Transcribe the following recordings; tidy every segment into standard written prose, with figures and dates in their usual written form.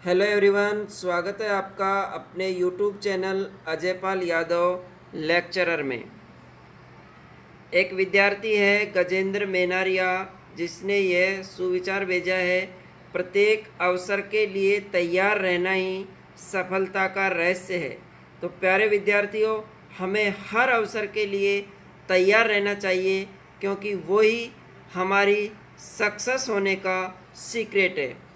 Hello everyone, स्वागत है आपका अपने YouTube channel Ajay Pal Yadav lecturer में। एक विद्यार्थी है गजेंद्र मेनारिया, जिसने यह सुविचार भेजा है, प्रत्येक अवसर के लिए तैयार रहना ही सफलता का रहस्य है। तो प्यारे विद्यार्थियों, हमें हर अवसर के लिए तैयार रहना चाहिए, क्योंकि वही हमारी सक्सेस होने का सीक्रेट है।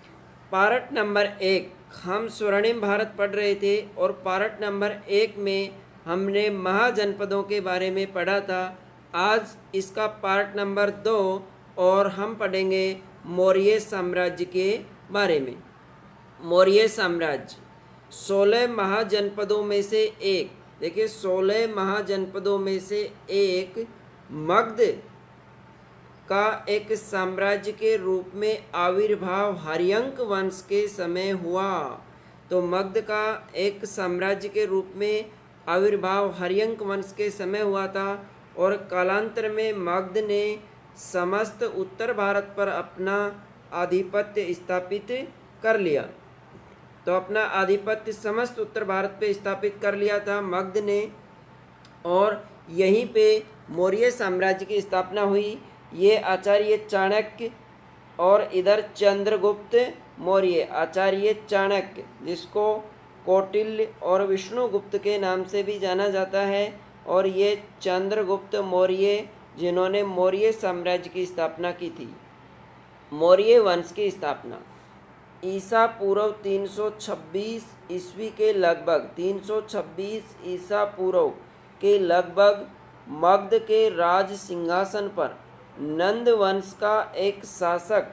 पार्ट नंबर 1 हम स्वर्णिम भारत पढ़ रहे थे और पार्ट नंबर 1 में हमने महाजनपदों के बारे में पढ़ा था। आज इसका पार्ट नंबर 2 और हम पढ़ेंगे मौर्य साम्राज्य के बारे में। मौर्य साम्राज्य 16 महाजनपदों में से एक, देखिए 16 महाजनपदों में से एक मगध का एक साम्राज्य के रूप में आविर्भाव हर्यंक वंश के समय हुआ। तो मगध का एक साम्राज्य के रूप में आविर्भाव हर्यंक वंश के समय हुआ था और कालांतर में मगध ने समस्त उत्तर भारत पर अपना आधिपत्य स्थापित कर लिया। तो अपना आधिपत्य समस्त उत्तर भारत पे स्थापित कर लिया था मगध ने, और यहीं पे मौर्य साम्राज्य की स्थापना हुई। ये आचार्य चाणक्य और इधर चंद्रगुप्त मौर्य, आचार्य चाणक्य जिसको कौटिल्य और विष्णुगुप्त के नाम से भी जाना जाता है, और ये चंद्रगुप्त मौर्य जिन्होंने मौर्य साम्राज्य की स्थापना की थी। मौर्य वंश की स्थापना ईसा पूर्व 326 ईस्वी के लगभग, 326 ईसा पूर्व के लगभग मगध के राज सिंहासन पर नंद वंश का एक शासक,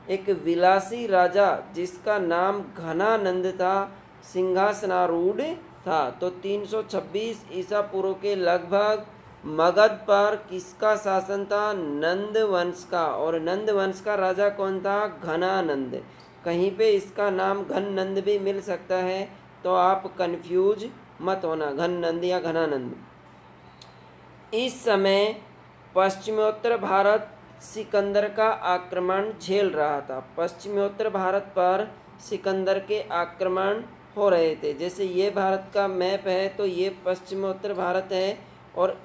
एक विलासी राजा जिसका नाम घनानंद था, सिंहासनारूढ़ था। तो 326 ईसा पूर्व के लगभग मगध पर किसका शासन था? नंद वंश का। और नंद वंश का राजा कौन था? घनानंद। कहीं पे इसका नाम घननंद भी मिल सकता है, तो आप कंफ्यूज मत होना, घननंद या घनानंद। इस समय पश्चिमोत्तर भारत सिकंदर का आक्रमण झेल रहा था। पश्चिमोत्तर भारत पर सिकंदर के आक्रमण हो रहे थे। जैसे ये भारत का मैप है, तो ये पश्चिमोत्तर भारत है, और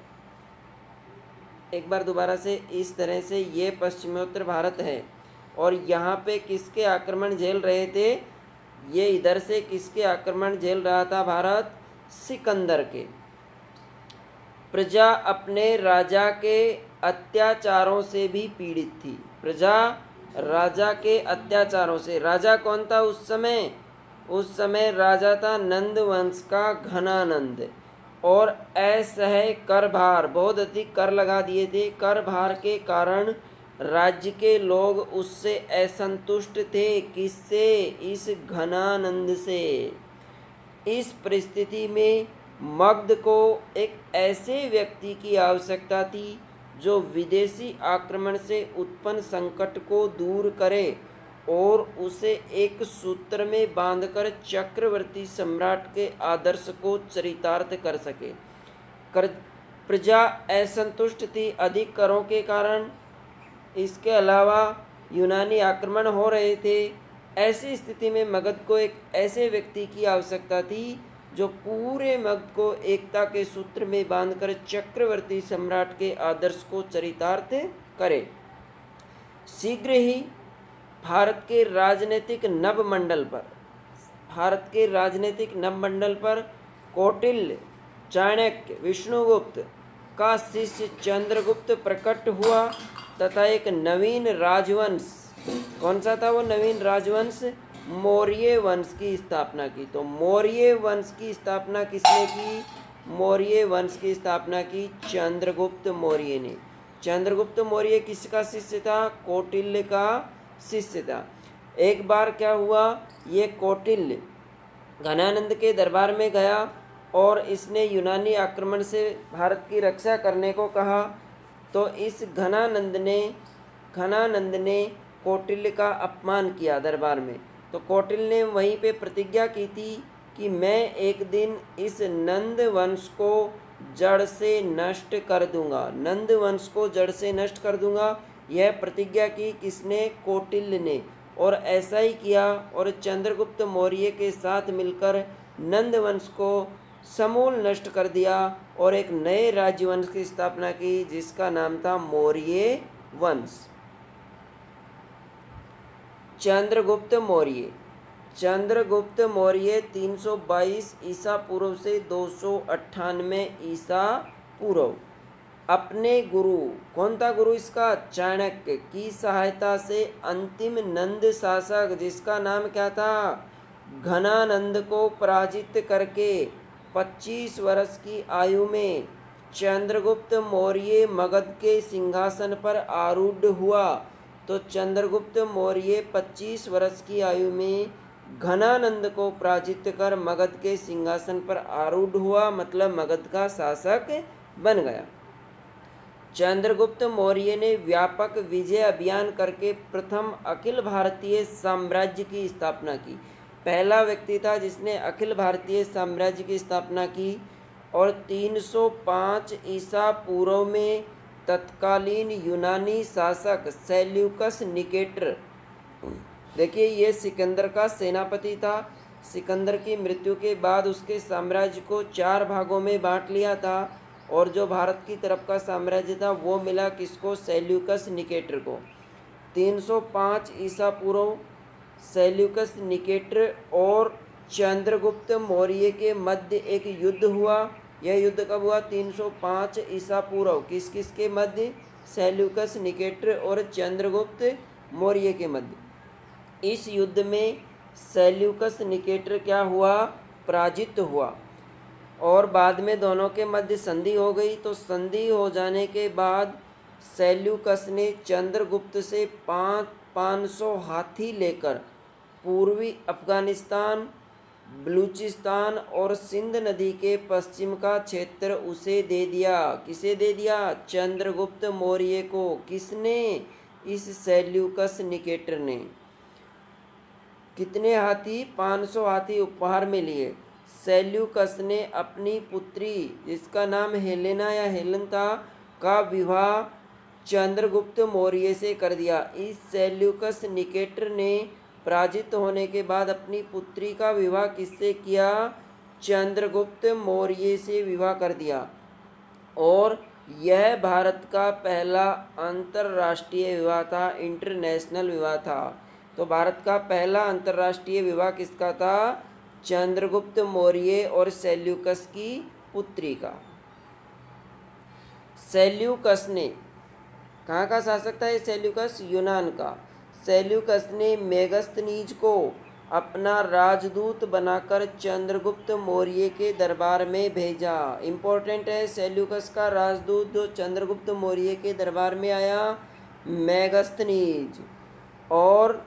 एक बार दोबारा से इस तरह से ये पश्चिमोत्तर भारत है, और यहाँ पे किसके आक्रमण झेल रहे थे? ये इधर से किसके आक्रमण झेल रहा था भारत? सिकंदर के। प्रजा अपने राजा के अत्याचारों से भी पीड़ित थी। प्रजा राजा के अत्याचारों से। राजा कौन था उस समय? उस समय राजा था नंद वंश का घनानंद, और असह्य कर भार, बहुत अधिक कर लगा दिए थे। कर भार के कारण राज्य के लोग उससे असंतुष्ट थे। किससे? इस घनानंद से। इस परिस्थिति में मगध को एक ऐसे व्यक्ति की आवश्यकता थी जो विदेशी आक्रमण से उत्पन्न संकट को दूर करे और उसे एक सूत्र में बांधकर चक्रवर्ती सम्राट के आदर्श को चरितार्थ कर सके। प्रजा असंतुष्ट थी अधिक करों के कारण। इसके अलावा यूनानी आक्रमण हो रहे थे। ऐसी स्थिति में मगध को एक ऐसे व्यक्ति की आवश्यकता थी जो पूरे मगध को एकता के सूत्र में बांधकर चक्रवर्ती सम्राट के आदर्श को चरितार्थ करे। शीघ्र ही भारत के राजनीतिक नवमंडल पर कौटिल्य, चाणक्य, विष्णुगुप्त का शिष्य चंद्रगुप्त प्रकट हुआ तथा एक नवीन राजवंश, कौन सा था वो नवीन राजवंश? मौर्य वंश की स्थापना की। तो मौर्य वंश की स्थापना किसने की? मौर्य वंश की स्थापना की चंद्रगुप्त मौर्य ने। चंद्रगुप्त मौर्य किसका शिष्य था? कौटिल्य का शिष्य था। एक बार क्या हुआ, ये कौटिल्य घनानंद के दरबार में गया और इसने यूनानी आक्रमण से भारत की रक्षा करने को कहा। तो इस घनानंद ने कौटिल्य का अपमान किया दरबार में। तो कौटिल्य ने वहीं पे प्रतिज्ञा की थी कि मैं एक दिन इस नंद वंश को जड़ से नष्ट कर दूंगा, नंद वंश को जड़ से नष्ट कर दूंगा। यह प्रतिज्ञा की किसने? कौटिल्य ने। और ऐसा ही किया और चंद्रगुप्त मौर्य के साथ मिलकर नंद वंश को समूल नष्ट कर दिया और एक नए राज्यवंश की स्थापना की जिसका नाम था मौर्य वंश। चंद्रगुप्त मौर्य। चंद्रगुप्त मौर्य 322 ईसा पूर्व से 298 ईसा पूर्व अपने गुरु, कौन था गुरु इसका, चाणक्य की सहायता से अंतिम नंद शासक जिसका नाम क्या था, घनानंद को पराजित करके 25 वर्ष की आयु में चंद्रगुप्त मौर्य मगध के सिंहासन पर आरूढ़ हुआ। तो चंद्रगुप्त मौर्य 25 वर्ष की आयु में घनानंद को पराजित कर मगध के सिंहासन पर आरूढ़ हुआ, मतलब मगध का शासक बन गया। चंद्रगुप्त मौर्य ने व्यापक विजय अभियान करके प्रथम अखिल भारतीय साम्राज्य की स्थापना की। पहला व्यक्ति था जिसने अखिल भारतीय साम्राज्य की स्थापना की। और 305 ईसा पूर्व में तत्कालीन यूनानी शासक सेल्यूकस निकेटर, देखिए ये सिकंदर का सेनापति था। सिकंदर की मृत्यु के बाद उसके साम्राज्य को 4 भागों में बांट लिया था और जो भारत की तरफ का साम्राज्य था वो मिला किसको, सेल्यूकस निकेटर को। 305 ईसा पूर्व सेल्यूकस निकेटर और चंद्रगुप्त मौर्य के मध्य एक युद्ध हुआ। यह युद्ध कब हुआ, 305 ईसा पूर्व। किस किस के मध्य, सेल्यूकस निकेटर और चंद्रगुप्त मौर्य के मध्य। इस युद्ध में सेल्यूकस निकेटर क्या हुआ, पराजित हुआ और बाद में दोनों के मध्य संधि हो गई। तो संधि हो जाने के बाद सेल्यूकस ने चंद्रगुप्त से 500 हाथी लेकर पूर्वी अफगानिस्तान, बलूचिस्तान और सिंध नदी के पश्चिम का क्षेत्र उसे दे दिया। किसे दे दिया, चंद्रगुप्त मौर्य को। किसने, इस सेल्यूकस निकेटर ने। कितने हाथी, 500 हाथी उपहार में लिए। सेल्यूकस ने अपनी पुत्री जिसका नाम हेलेना या हेलन था का विवाह चंद्रगुप्त मौर्य से कर दिया। इस सेल्यूकस निकेटर ने पराजित होने के बाद अपनी पुत्री का विवाह किससे किया, चंद्रगुप्त मौर्य से विवाह कर दिया। और यह भारत का पहला अंतर्राष्ट्रीय विवाह था, इंटरनेशनल विवाह था। तो भारत का पहला अंतर्राष्ट्रीय विवाह किसका था, चंद्रगुप्त मौर्य और सेल्यूकस की पुत्री का। सेल्यूकस ने, कहाँ का शासक था ये सेल्यूकस, यूनान का। सेल्यूकस ने मेगस्थनीज को अपना राजदूत बनाकर चंद्रगुप्त मौर्य के दरबार में भेजा। इम्पोर्टेंट है, सेल्यूकस का राजदूत जो चंद्रगुप्त मौर्य के दरबार में आया, मेगस्थनीज। और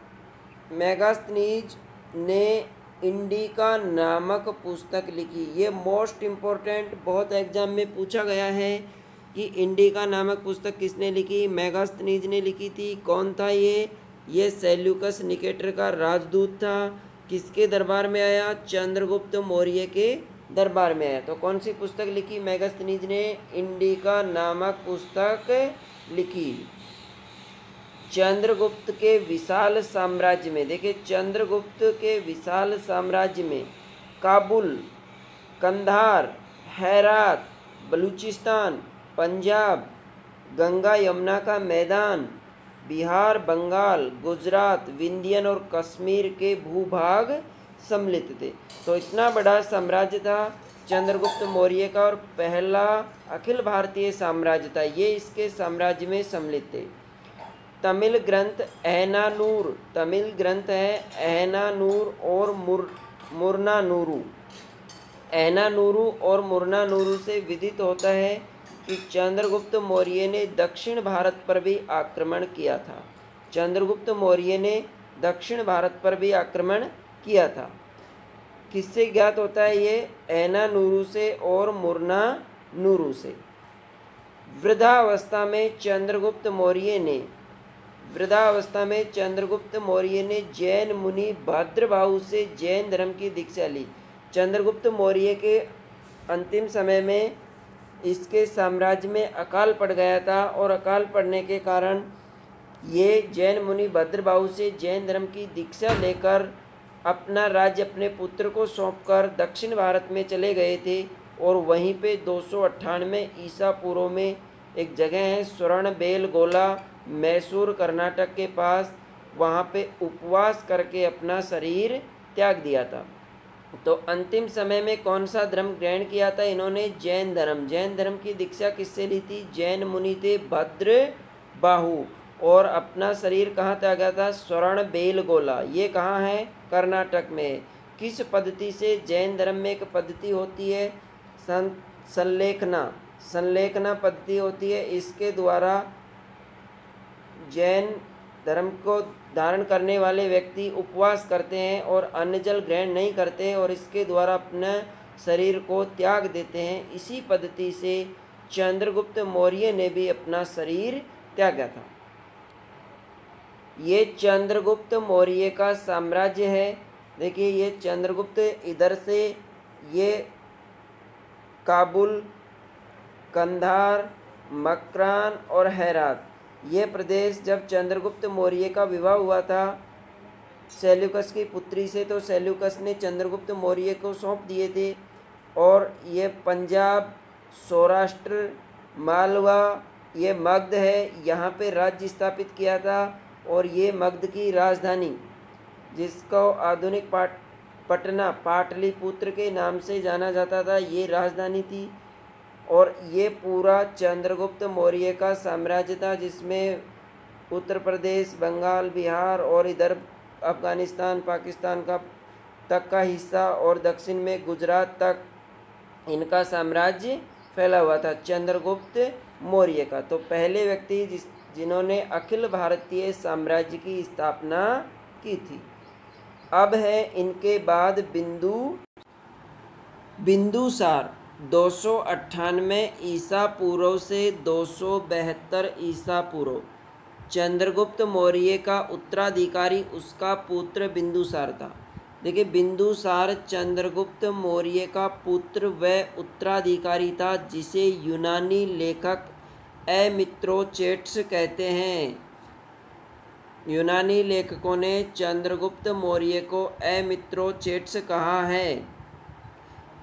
मेगस्थनीज ने इंडिका नामक पुस्तक लिखी। ये मोस्ट इम्पोर्टेंट, बहुत एग्जाम में पूछा गया है कि इंडिका नामक पुस्तक किसने लिखी, मेगस्थनीज ने लिखी थी। कौन था ये सेल्यूकस निकेटर का राजदूत था। किसके दरबार में आया, चंद्रगुप्त मौर्य के दरबार में आया। तो कौन सी पुस्तक लिखी, मेगस्थनीज ने इंडिका नामक पुस्तक लिखी। चंद्रगुप्त के विशाल साम्राज्य में, देखिए चंद्रगुप्त के विशाल साम्राज्य में काबुल, कंधार, हेरात, बलूचिस्तान, पंजाब, गंगा यमुना का मैदान, बिहार, बंगाल, गुजरात, विंध्यन और कश्मीर के भूभाग सम्मिलित थे। तो इतना बड़ा साम्राज्य था चंद्रगुप्त मौर्य का और पहला अखिल भारतीय साम्राज्य था, ये इसके साम्राज्य में सम्मिलित थे। तमिल ग्रंथ अहनानूर, तमिल ग्रंथ है अहनानूर और मुर्नानूरू। अहनानूरू और मुर्नानूरू से विदित होता है कि चंद्रगुप्त मौर्य ने दक्षिण भारत पर भी आक्रमण किया था। चंद्रगुप्त मौर्य ने दक्षिण भारत पर भी आक्रमण किया था। किससे ज्ञात होता है ये, अहनानूरू से और मुर्नानूरू से। वृद्धावस्था में चंद्रगुप्त मौर्य ने जैन मुनि भद्रबाहु से जैन धर्म की दीक्षा ली। चंद्रगुप्त मौर्य के अंतिम समय में इसके साम्राज्य में अकाल पड़ गया था और अकाल पड़ने के कारण ये जैन मुनि भद्रबाहु से जैन धर्म की दीक्षा लेकर अपना राज्य अपने पुत्र को सौंपकर दक्षिण भारत में चले गए थे और वहीं पे 298 ईसा पूर्व में एक जगह है स्वर्ण बेल गोला, मैसूर कर्नाटक के पास, वहाँ पे उपवास करके अपना शरीर त्याग दिया था। तो अंतिम समय में कौन सा धर्म ग्रहण किया था इन्होंने? जैन धर्म। जैन धर्म की दीक्षा किससे ली थी? जैन मुनि थे भद्रबाहु। और अपना शरीर कहाँ त्यागा था? स्वर्ण बेलगोला। ये कहाँ है? कर्नाटक में। किस पद्धति से? जैन धर्म में एक पद्धति होती है संलेखना पद्धति होती है। इसके द्वारा जैन धर्म को धारण करने वाले व्यक्ति उपवास करते हैं और अन्न जल ग्रहण नहीं करते और इसके द्वारा अपने शरीर को त्याग देते हैं। इसी पद्धति से चंद्रगुप्त मौर्य ने भी अपना शरीर त्यागा था। ये चंद्रगुप्त मौर्य का साम्राज्य है। देखिए ये चंद्रगुप्त, इधर से ये काबुल, कंधार, मक्रान और हेरात, ये प्रदेश जब चंद्रगुप्त मौर्य का विवाह हुआ था सेल्यूकस की पुत्री से, तो सेल्यूकस ने चंद्रगुप्त मौर्य को सौंप दिए थे। और ये पंजाब, सौराष्ट्र, मालवा, ये मगध है, यहाँ पे राज्य स्थापित किया था। और ये मगध की राजधानी, जिसको आधुनिक पटना पाटलिपुत्र के नाम से जाना जाता था, ये राजधानी थी। और ये पूरा चंद्रगुप्त मौर्य का साम्राज्य था, जिसमें उत्तर प्रदेश, बंगाल, बिहार और इधर अफ़गानिस्तान, पाकिस्तान का तक का हिस्सा और दक्षिण में गुजरात तक इनका साम्राज्य फैला हुआ था चंद्रगुप्त मौर्य का। तो पहले व्यक्ति जिन्होंने अखिल भारतीय साम्राज्य की स्थापना की थी। अब है इनके बाद बिंदुसार 298 ईसा पूर्व से 272 ईसा पूर्व। चंद्रगुप्त मौर्य का उत्तराधिकारी उसका पुत्र बिंदुसार था। देखिए बिंदुसार चंद्रगुप्त मौर्य का पुत्र व उत्तराधिकारी था, जिसे यूनानी लेखक एमित्रोचेट्स कहते हैं। यूनानी लेखकों ने चंद्रगुप्त मौर्य को एमित्रोचेट्स कहा है।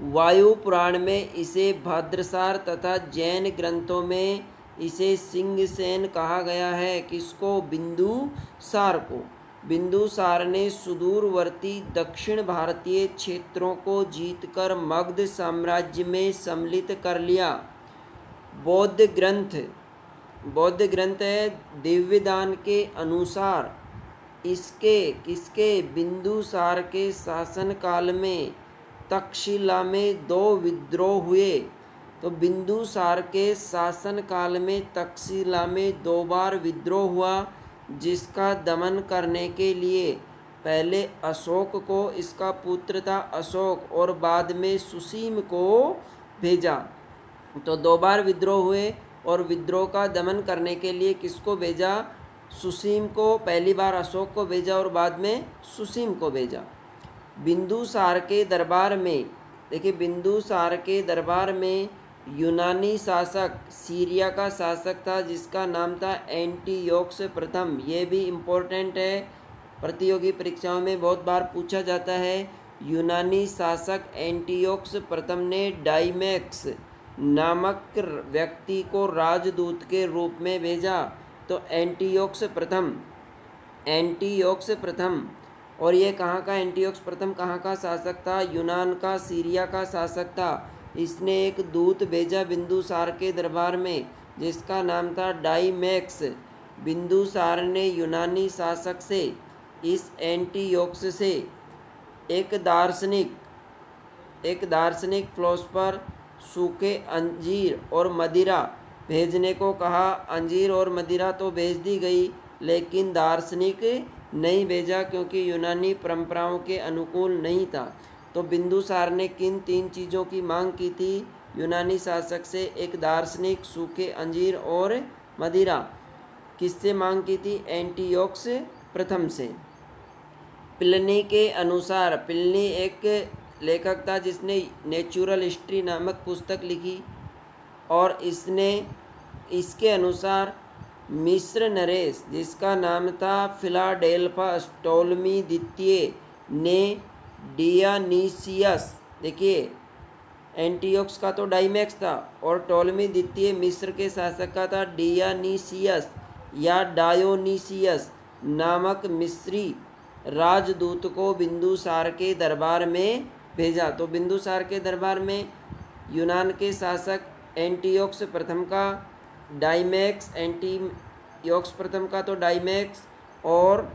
वायु पुराण में इसे भद्रसार तथा जैन ग्रंथों में इसे सिंहसेन कहा गया है। किसको? बिंदुसार को। बिंदुसार ने सुदूरवर्ती दक्षिण भारतीय क्षेत्रों को जीतकर मगध साम्राज्य में सम्मिलित कर लिया। बौद्ध ग्रंथ है दिव्यदान के अनुसार किसके बिंदुसार के शासनकाल में तक्षशिला में 2 विद्रोह हुए। तो बिंदुसार के शासनकाल में तक्षशिला में 2 बार विद्रोह हुआ, जिसका दमन करने के लिए पहले अशोक को, इसका पुत्र था अशोक, और बाद में सुसीम को भेजा। तो 2 बार विद्रोह हुए और विद्रोह का दमन करने के लिए किसको भेजा? सुसीम को। पहली बार अशोक को भेजा और बाद में सुसीम को भेजा। बिंदुसार के दरबार में, देखिए बिंदुसार के दरबार में यूनानी शासक सीरिया का शासक था, जिसका नाम था एंटियोक्स प्रथम। ये भी इम्पोर्टेंट है, प्रतियोगी परीक्षाओं में बहुत बार पूछा जाता है। यूनानी शासक एंटियोक्स प्रथम ने डाइमैक्स नामक व्यक्ति को राजदूत के रूप में भेजा। तो एंटियोक्स प्रथम। और ये कहाँ का? एंटियोक्स प्रथम कहाँ का शासक था? यूनान का, सीरिया का शासक था। इसने एक दूत भेजा बिंदुसार के दरबार में, जिसका नाम था डाइमैक्स। बिंदुसार ने यूनानी शासक से, इस एंटियोक्स से एक दार्शनिक फिलोसफर सूखे अंजीर और मदिरा भेजने को कहा। अंजीर और मदिरा तो भेज दी गई, लेकिन दार्शनिक नहीं भेजा, क्योंकि यूनानी परंपराओं के अनुकूल नहीं था। तो बिंदुसार ने किन 3 चीज़ों की मांग की थी यूनानी शासक से? एक दार्शनिक, सूखे अंजीर और मदिरा। किससे मांग की थी? एंटियोक्स प्रथम से। प्लिनी के अनुसार, प्लिनी एक लेखक था जिसने नेचुरल हिस्ट्री नामक पुस्तक लिखी, और इसके अनुसार मिस्र नरेश, जिसका नाम था फिलाडेल्फस टोलमी द्वितीय ने डियानीसियस, देखिए एंटियोक्स का तो डाइमैक्स था और टोलमी द्वितीय मिस्र के शासक का था डियानीसियस या डायोनीसियस नामक मिस्री राजदूत को बिंदुसार के दरबार में भेजा। तो बिंदुसार के दरबार में यूनान के शासक एंटियोक्स प्रथम का डाइमैक्स, एंटियोक्स प्रथम का तो डाइमैक्स, और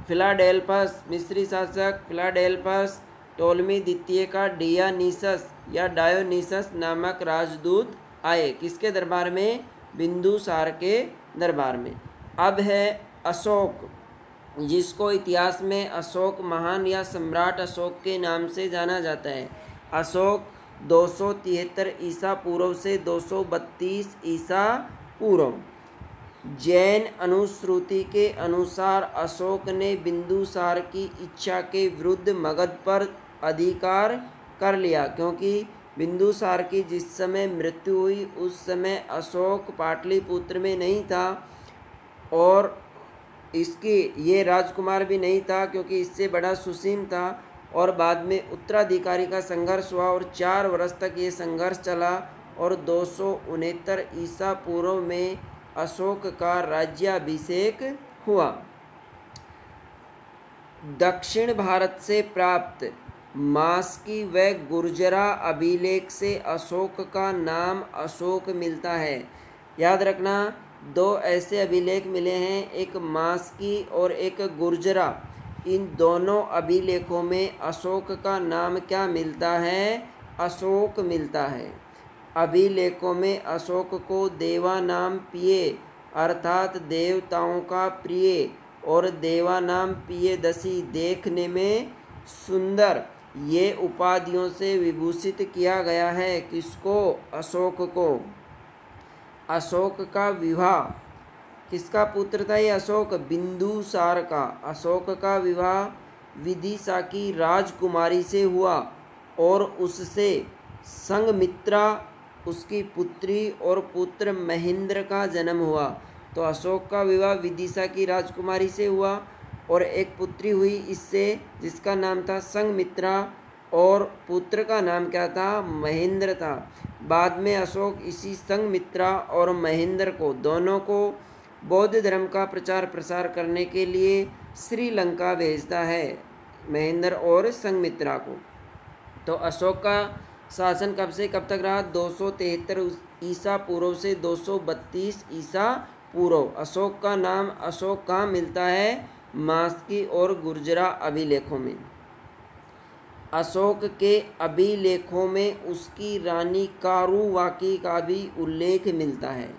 फिलाडेल्फस मिस्री शासक फिलाडेल्फस टोलमी द्वितीय का डियानीसस या डायोनीसस नामक राजदूत आए। किसके दरबार में? बिंदुसार के दरबार में। अब है अशोक, जिसको इतिहास में अशोक महान या सम्राट अशोक के नाम से जाना जाता है। अशोक 273 ईसा पूर्व से 232 ईसा पूर्व। जैन अनुश्रुति के अनुसार अशोक ने बिंदुसार की इच्छा के विरुद्ध मगध पर अधिकार कर लिया, क्योंकि बिंदुसार की जिस समय मृत्यु हुई उस समय अशोक पाटलिपुत्र में नहीं था और इसकी ये राजकुमार भी नहीं था, क्योंकि इससे बड़ा सुसीम था। और बाद में उत्तराधिकारी का संघर्ष हुआ और 4 वर्ष तक ये संघर्ष चला और 269 ईसा पूर्व में अशोक का राज्याभिषेक हुआ। दक्षिण भारत से प्राप्त मास्की व गुर्जरा अभिलेख से अशोक का नाम अशोक मिलता है। याद रखना, 2 ऐसे अभिलेख मिले हैं, एक मास्की और एक गुर्जरा। इन दोनों अभिलेखों में अशोक का नाम क्या मिलता है? अशोक मिलता है। अभिलेखों में अशोक को देवानाम प्रिय अर्थात देवताओं का प्रिय और देवानाम प्रियदर्शी देखने में सुंदर ये उपाधियों से विभूषित किया गया है। किसको? अशोक को। अशोक का विवाह किसका पुत्र था? ये अशोक बिंदुसार का। अशोक का विवाह विदिशा की राजकुमारी से हुआ और उससे संघमित्रा उसकी पुत्री और पुत्र महेंद्र का जन्म हुआ। तो अशोक का विवाह विदिशा की राजकुमारी से हुआ और एक पुत्री हुई इससे, जिसका नाम था संघमित्रा और पुत्र का नाम क्या था? महेंद्र था। बाद में अशोक इसी संघमित्रा और महेंद्र को दोनों को बौद्ध धर्म का प्रचार प्रसार करने के लिए श्रीलंका भेजता है, महेंद्र और संघमित्रा को। तो अशोक का शासन कब से कब तक रहा? 273 ईसा पूर्व से 232 ईसा पूर्व। अशोक का नाम अशोक कहाँ मिलता है? मास्की और गुर्जरा अभिलेखों में। अशोक के अभिलेखों में उसकी रानी कारुवाकी का भी उल्लेख मिलता है।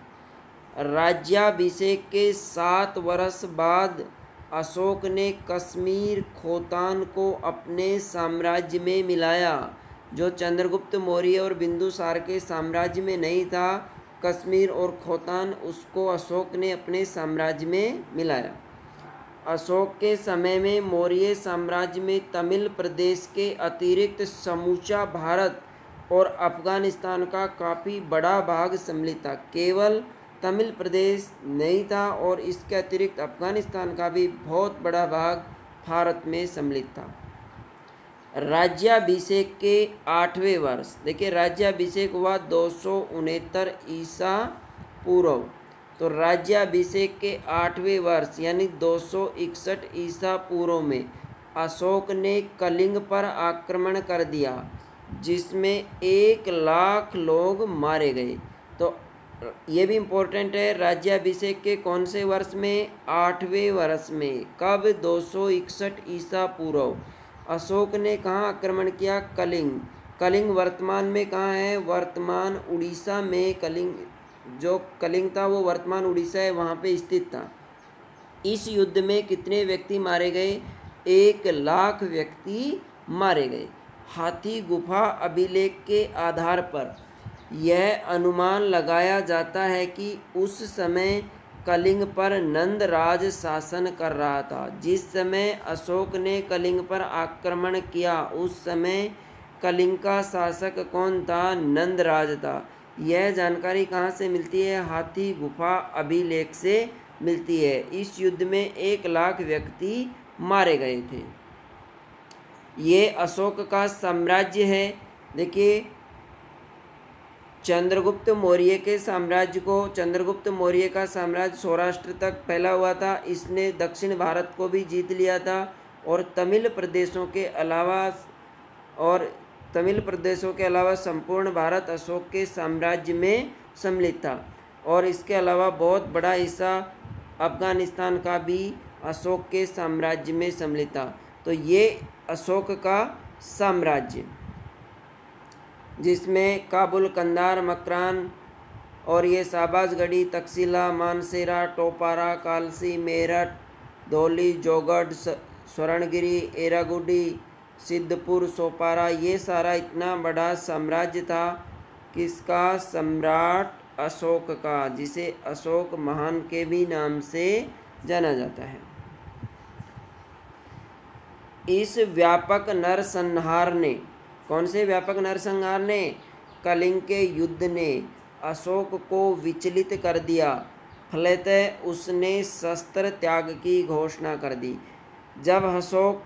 राज्याभिषेक के 7 वर्ष बाद अशोक ने कश्मीर खोतान को अपने साम्राज्य में मिलाया, जो चंद्रगुप्त मौर्य और बिंदुसार के साम्राज्य में नहीं था। कश्मीर और खोतान उसको अशोक ने अपने साम्राज्य में मिलाया। अशोक के समय में मौर्य साम्राज्य में तमिल प्रदेश के अतिरिक्त समूचा भारत और अफगानिस्तान का काफ़ी बड़ा भाग सम्मिलित था। केवल तमिल प्रदेश नहीं था और इसके अतिरिक्त अफगानिस्तान का भी बहुत बड़ा भाग भारत में सम्मिलित था। राज्याभिषेक के 8वें वर्ष, देखिए राज्याभिषेक हुआ 269 ईसा पूर्व। तो राज्याभिषेक के 8वें वर्ष यानी 261 ईसा पूर्व में अशोक ने कलिंग पर आक्रमण कर दिया, जिसमें 1 लाख लोग मारे गए। तो ये भी इम्पोर्टेंट है, राज्याभिषेक के कौन से वर्ष में? 8वें वर्ष में। कब? 261 ईसा पूर्व। अशोक ने कहाँ आक्रमण किया? कलिंग। कलिंग वर्तमान में कहाँ है? वर्तमान उड़ीसा में। कलिंग जो कलिंग था वो वर्तमान उड़ीसा है, वहाँ पे स्थित था। इस युद्ध में कितने व्यक्ति मारे गए? 1 लाख व्यक्ति मारे गए। हाथी गुफा अभिलेख के आधार पर यह अनुमान लगाया जाता है कि उस समय कलिंग पर नंदराज शासन कर रहा था। जिस समय अशोक ने कलिंग पर आक्रमण किया उस समय कलिंग का शासक कौन था? नंदराज था। यह जानकारी कहाँ से मिलती है? हाथी गुफा अभिलेख से मिलती है। इस युद्ध में 1 लाख व्यक्ति मारे गए थे। ये अशोक का साम्राज्य है। देखिए, चंद्रगुप्त मौर्य का साम्राज्य सौराष्ट्र तक फैला हुआ था। इसने दक्षिण भारत को भी जीत लिया था और तमिल प्रदेशों के अलावा संपूर्ण भारत अशोक के साम्राज्य में सम्मिलित था। और इसके अलावा बहुत बड़ा हिस्सा अफगानिस्तान का भी अशोक के साम्राज्य में सम्मिलित था। तो ये अशोक का साम्राज्य, जिसमें काबुल, कंधार, मकरान और ये शाहबाजगढ़ी, तक्षशिला, मानसेरा, टोपारा, कालसी, मेरठ, धौली, जौगढ़, स्वर्णगिरी, एरागुडी, सिद्धपुर, सोपारा, ये सारा इतना बड़ा साम्राज्य था। किसका? सम्राट अशोक का, जिसे अशोक महान के भी नाम से जाना जाता है। इस व्यापक नरसंहार ने, कौन से व्यापक नरसंहार ने? कलिंग के युद्ध ने अशोक को विचलित कर दिया। फलतः उसने शस्त्र त्याग की घोषणा कर दी। जब अशोक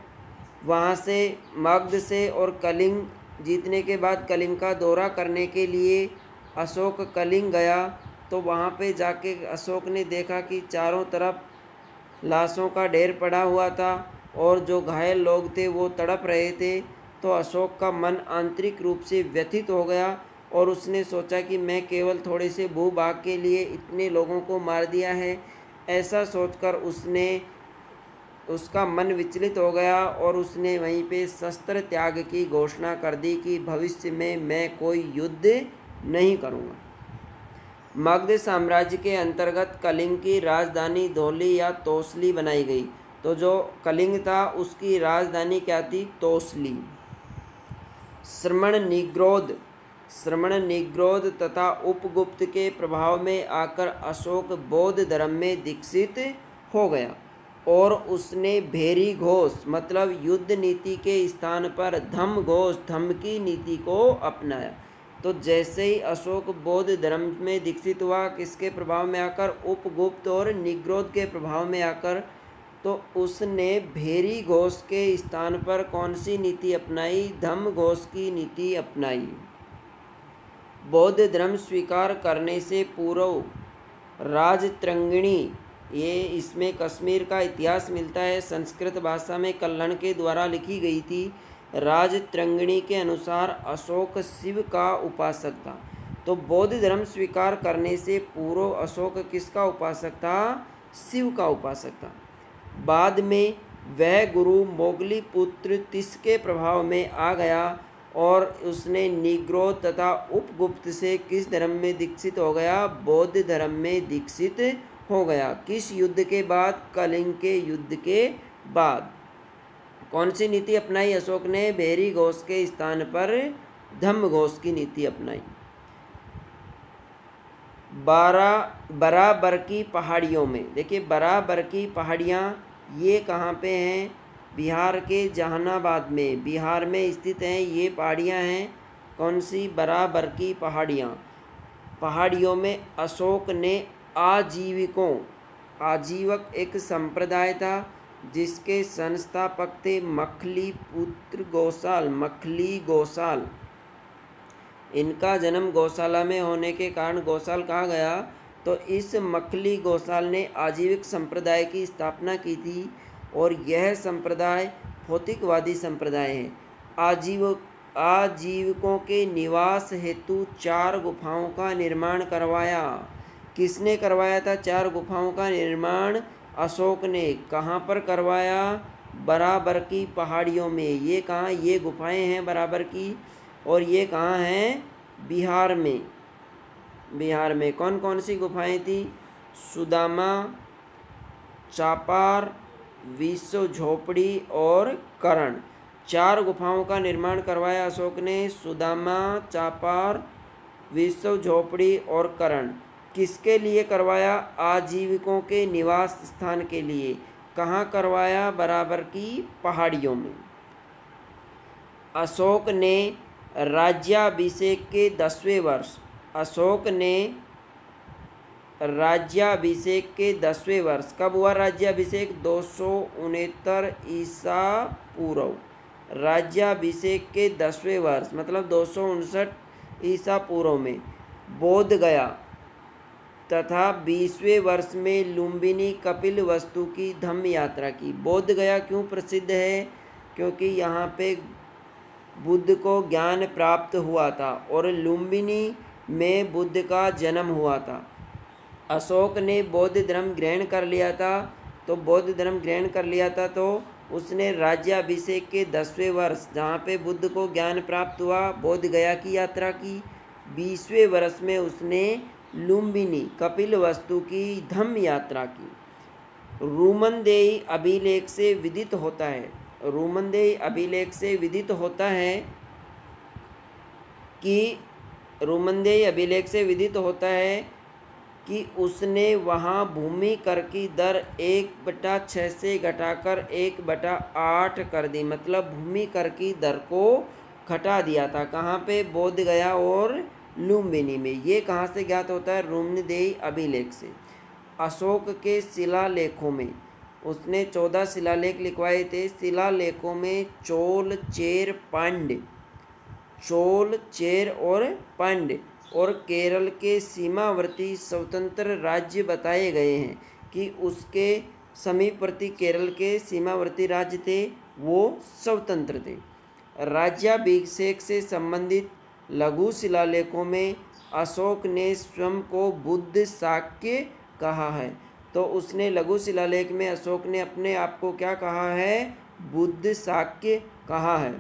वहाँ से, मगध से और कलिंग जीतने के बाद कलिंग का दौरा करने के लिए अशोक कलिंग गया, तो वहाँ पे जाके अशोक ने देखा कि चारों तरफ लाशों का ढेर पड़ा हुआ था और जो घायल लोग थे वो तड़प रहे थे। तो अशोक का मन आंतरिक रूप से व्यथित हो गया और उसने सोचा कि मैं केवल थोड़े से भूभाग के लिए इतने लोगों को मार दिया है। ऐसा सोचकर उसका मन विचलित हो गया और उसने वहीं पे शस्त्र त्याग की घोषणा कर दी कि भविष्य में मैं कोई युद्ध नहीं करूँगा। मगध साम्राज्य के अंतर्गत कलिंग की राजधानी धौली या तोसली बनाई गई। तो जो कलिंग था उसकी राजधानी क्या थी? तोसली। श्रमण निग्रोध तथा उपगुप्त के प्रभाव में आकर अशोक बौद्ध धर्म में दीक्षित हो गया और उसने भेरी घोष मतलब युद्ध नीति के स्थान पर धम्म घोष, धम्म की नीति को अपनाया। तो जैसे ही अशोक बौद्ध धर्म में दीक्षित हुआ, किसके प्रभाव में आकर? उपगुप्त और निग्रोध के प्रभाव में आकर, तो उसने भेरी घोष के स्थान पर कौन सी नीति अपनाई? धम्म घोष की नीति अपनाई। बौद्ध धर्म स्वीकार करने से पूर्व राजतरंगिणी, ये इसमें कश्मीर का इतिहास मिलता है, संस्कृत भाषा में कल्हण के द्वारा लिखी गई थी। राजतरंगिणी के अनुसार अशोक शिव का उपासक था। तो बौद्ध धर्म स्वीकार करने से पूर्व अशोक किसका उपासक था? शिव का उपासक था। बाद में वह गुरु मोगली पुत्र तिस के प्रभाव में आ गया और उसने निग्रोध तथा उपगुप्त से किस धर्म में दीक्षित हो गया? बौद्ध धर्म में दीक्षित हो गया। किस युद्ध के बाद? कलिंग के युद्ध के बाद। कौन सी नीति अपनाई अशोक ने? भेरी घोष के स्थान पर धम्म घोष की नीति अपनाई। बराबर की पहाड़ियों में, देखिए बराबर की पहाड़ियाँ ये कहाँ पे हैं? बिहार के जहानाबाद में, बिहार में स्थित हैं ये पहाड़ियाँ हैं। कौन सी? बराबर की पहाड़ियाँ। पहाड़ियों में अशोक ने आजीवक एक संप्रदाय था जिसके संस्थापक थे मखली पुत्र गौसाल। इनका जन्म गौशाला में होने के कारण गौसाल कहा गया। तो इस मखली गौसाल ने आजीविक संप्रदाय की स्थापना की थी और यह संप्रदाय भौतिकवादी संप्रदाय है। आजीविकों के निवास हेतु 4 गुफाओं का निर्माण करवाया। किसने करवाया था 4 गुफाओं का निर्माण? अशोक ने। कहाँ पर करवाया? बराबर की पहाड़ियों में। ये कहाँ? ये गुफाएं हैं बराबर की, और ये कहाँ हैं? बिहार में। बिहार में कौन कौन सी गुफाएं थी? सुदामा, चापार, विश्व झोपड़ी और करण। 4 गुफाओं का निर्माण करवाया अशोक ने। सुदामा, चापार, विश्व झोपड़ी और करण। किसके लिए करवाया? आजीविकों के निवास स्थान के लिए। कहाँ करवाया? बराबर की पहाड़ियों में। अशोक ने राज्याभिषेक के 10वें वर्ष अशोक ने राज्याभिषेक के 10वें वर्ष, कब हुआ राज्याभिषेक? 269 ईसा पूर्व। राज्याभिषेक के 10वें वर्ष मतलब 259 ईसा पूर्व में बोध गया तथा 20वें वर्ष में लुम्बिनी कपिल वस्तु की धम्म यात्रा की। बोध गया क्यों प्रसिद्ध है? क्योंकि यहाँ पे बुद्ध को ज्ञान प्राप्त हुआ था और लुम्बिनी में बुद्ध का जन्म हुआ था। अशोक ने बौद्ध धर्म ग्रहण कर लिया था, तो बौद्ध धर्म ग्रहण कर लिया था तो उसने राज्याभिषेक के 10वें वर्ष जहाँ पे बुद्ध को ज्ञान प्राप्त हुआ बोध गया की यात्रा की। 20वें वर्ष में उसने लुम्बिनी कपिल वस्तु की धम्म यात्रा की। रूमनदेही अभिलेख से विदित होता है, रूमनदेही अभिलेख से विदित होता है कि रूमनदेही अभिलेख से विदित होता है कि उसने वहाँ भूमि कर की दर 1/6 से घटाकर 1/8 कर दी, मतलब भूमि कर की दर को घटा दिया था। कहाँ पे? बोध गया और लुम्बिनी में। ये कहाँ से ज्ञात होता है? रूमनदेही अभिलेख से। अशोक के शिलालेखों में उसने 14 शिलालेख लिखवाए थे। शिलालेखों में चोल, चेर, पांड्य, चोल, चेर और पांड्य और केरल के सीमावर्ती स्वतंत्र राज्य बताए गए हैं कि उसके समीपवर्ती केरल के सीमावर्ती राज्य थे वो स्वतंत्र थे। राज्याभिषेक से संबंधित लघु शिलालेखों में अशोक ने स्वयं को बुद्ध शाक्य कहा है। तो उसने लघु शिलालेख में अशोक ने अपने आप को क्या कहा है? बुद्ध शाक्य कहा है।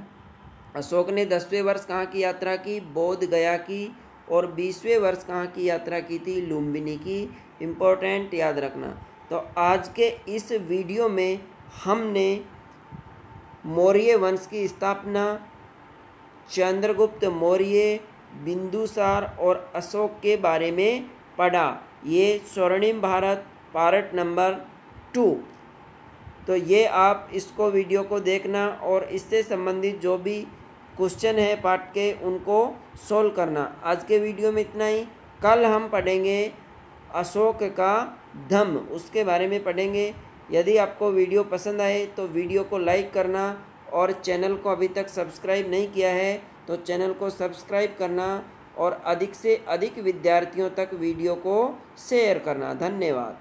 अशोक ने 10वें वर्ष कहाँ की यात्रा की? बोध गया की। और 20वें वर्ष कहाँ की यात्रा की थी? लुम्बिनी की। इम्पोर्टेंट याद रखना। तो आज के इस वीडियो में हमने मौर्य वंश की स्थापना, चंद्रगुप्त मौर्य, बिंदुसार और अशोक के बारे में पढ़ा। ये स्वर्णिम भारत पार्ट नंबर 2। तो ये आप इसको वीडियो को देखना और इससे संबंधित जो भी क्वेश्चन है पार्ट के उनको सोल्व करना। आज के वीडियो में इतना ही। कल हम पढ़ेंगे अशोक का धम्म, उसके बारे में पढ़ेंगे। यदि आपको वीडियो पसंद आए तो वीडियो को लाइक करना और चैनल को अभी तक सब्सक्राइब नहीं किया है तो चैनल को सब्सक्राइब करना और अधिक से अधिक विद्यार्थियों तक वीडियो को शेयर करना। धन्यवाद।